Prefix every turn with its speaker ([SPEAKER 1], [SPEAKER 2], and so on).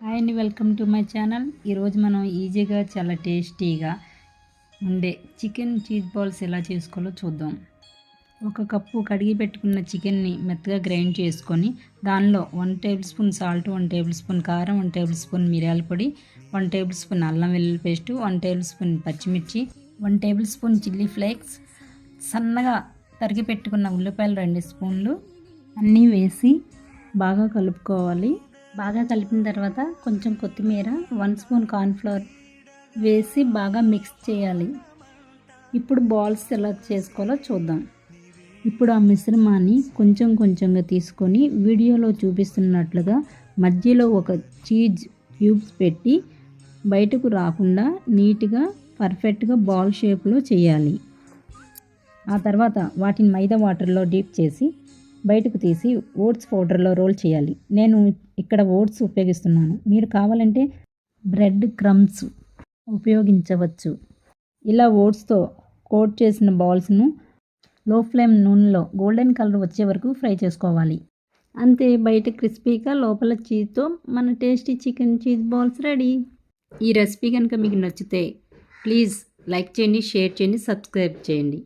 [SPEAKER 1] Hi అండి, welcome to my channel. ఈరోజు మనం ఈజీగా చాలా టేస్టీగా ఉండే చికెన్ చీజ్ బాల్స్ ఎలా చేసుకోవాలో చూద్దాం. ఒక కప్పు కడిగి పెట్టుకున్న చికెన్ని మెత్తగా గ్రైండ్ చేసుకొని దానిలో 1 table spoon salt, 1 table spoon కారం, 1 టేబుల్ స్పూన్ మిరియాల పొడి, 1 టేబుల్ స్పూన్ అల్లం వెల్లుల్లి పేస్టు, 1 టేబుల్ స్పూన్ పచ్చిమిర్చి, 1 టేబుల్ స్పూన్ చిల్లీ ఫ్లేక్స్, సన్నగా తరిగి పెట్టుకున్న ఉల్లిపాయలు 2 స్పూన్లు అన్నీ వేసి బాగా కలుపుకోవాలి. బాగా కలిపిన తర్వాత కొంచెం కొత్తిమీర, 1 స్పూన్ కార్న్ఫ్లవర్ వేసి బాగా మిక్స్ చేయాలి. ఇప్పుడు బాల్స్ ఎలా చేసుకోవాలో చూద్దాం. ఇప్పుడు ఆ మిశ్రమాన్ని కొంచెం కొంచెంగా తీసుకొని వీడియోలో చూపిస్తున్నట్లుగా మధ్యలో ఒక చీజ్ క్యూబ్స్ పెట్టి బయటకు రాకుండా నీట్గా పర్ఫెక్ట్గా బాల్ షేప్లో చేయాలి. ఆ తర్వాత వాటిని మైదా వాటర్లో డీప్ చేసి బయటకు తీసి ఓట్స్ పౌడర్లో రోల్ చేయాలి. నేను ఇక్కడ ఓట్స్ ఉపయోగిస్తున్నాను. మీరు కావాలంటే బ్రెడ్ క్రమ్స్ ఉపయోగించవచ్చు. ఇలా ఓట్స్తో కోట్ చేసిన బాల్స్ను లో ఫ్లేమ్ నూనెలో గోల్డెన్ కలర్ వచ్చే వరకు ఫ్రై చేసుకోవాలి. అంతే, బయట క్రిస్పీగా లోపల చీజ్తో మన tasty chicken cheese balls ready. ఈ రెసిపీ కనుక మీకు నచ్చితే ప్లీజ్ లైక్ చేయండి, షేర్ చేయండి, సబ్స్క్రైబ్ చేయండి.